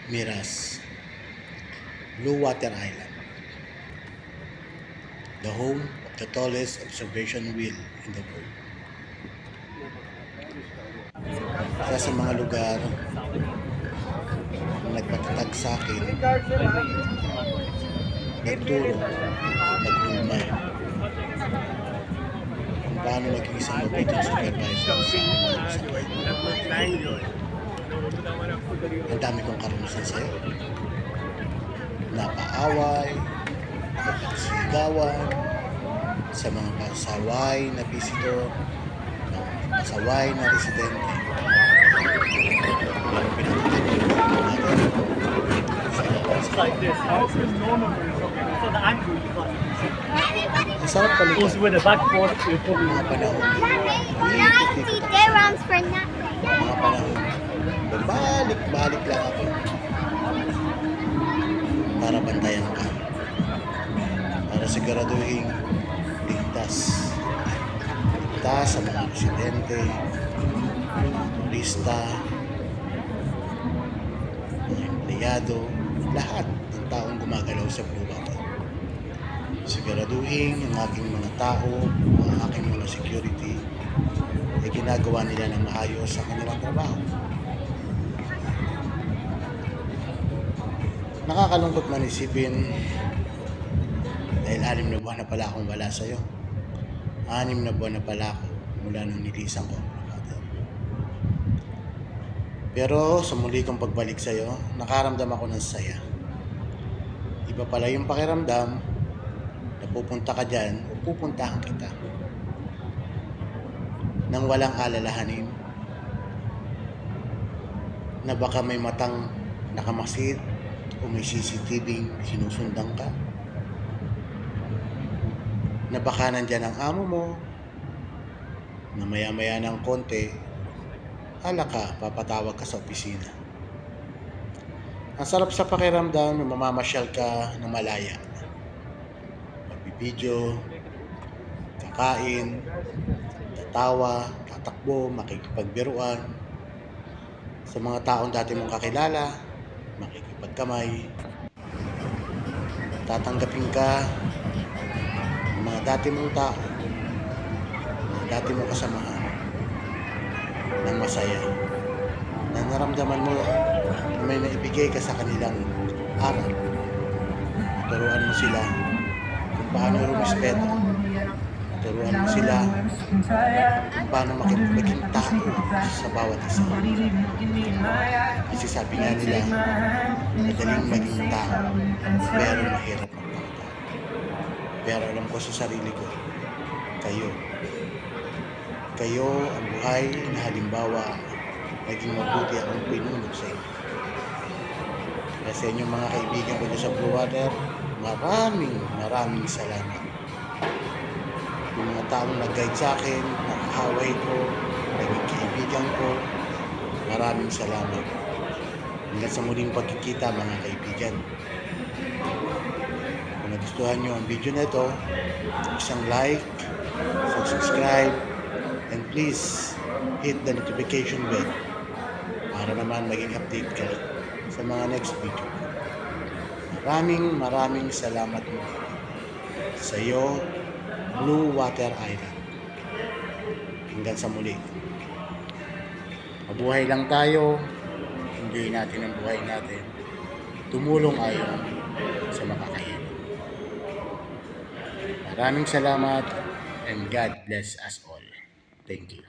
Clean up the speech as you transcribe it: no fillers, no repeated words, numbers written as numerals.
Miras, Blue Water Island, the home of the tallest observation wheel in the world. Isa sa mga lugar na nagpatatag sa akin, nagturo, nagtulmay kung paano maging isang mabuting supervisor sa ang dami kong karanasan sa'yo. Napaaway, napagsigawan, sa mga pasaway na visitor, mga pasaway na residente. Like this. This is normal. So the angle you got. Ang sarap palitan. Also with the backboard, you probably. Mga panahon. Dirhams for nothing. Mga panahon. Balik lang ako. Para bantayan ka. Para siguraduhin ligtas. Ligtas sa mga residente, turista, mga empleyado, lahat ng taong gumagalaw sa Blue Water. Siguraduhin ang aking mga tao, ang aking mga security, ay ginagawa nila ng maayos sa kanilang trabaho. Nakakalungkot man isipin dahil 6 na buwan na pala akong wala sa'yo. 6 na buwan na pala ako mula nung nilisan ko. Pero sa muli kong pagbalik sa'yo, nakaramdam ako ng saya. Iba pala yung pakiramdam na pupunta ka dyan o pupuntahan kita nang walang alalahanin na baka may matang nakamasid o may CCTV sinusundan ka, na baka nandyan ang amo mo, na maya-maya ng konti, hala ka, papatawag ka sa opisina. Ang sarap sa pakiramdam na mamamasyal ka ng malaya. Magbibideo, kakain, tatawa, tatakbo, makikipagbiruan sa mga taong dati mong kakilala, makikipagkamay, tatanggapin ka ng mga dati mong tao, mga dati mong kasamahan ng masaya, na naramdaman mo na may naibigay ka sa kanilang aral. Turuan mo sila kung paano rumispeto, turuan mo sila kung paano maging tao sa bawat isa. Kasi sabi nga nila, madaling maging tao, pero mahirap magpakatao. Pero alam ko sa sarili ko, kayo ang buhay na halimbawa, naging mabuti akong pinunod sa inyo. Kaya sa inyong mga kaibigan ko dyan sa Blue Water, maraming salamat. Yung mga taong nag-guide sa akin, nakahaway ko, naging kaibigan ko, maraming salamat. Hanggang sa muling pagkikita mga kaibigan. Kung nagustuhan nyo ang video na ito, isang like, subscribe, and please hit the notification bell para naman maging update ka sa mga next video. Maraming salamat mo sa iyo, Blue Water Island. Hanggang sa muli. Mabuhay lang tayo, enjoy natin ang buhay natin, tumulong ayon sa makakayanan. Maraming salamat and God bless us all. Thank you.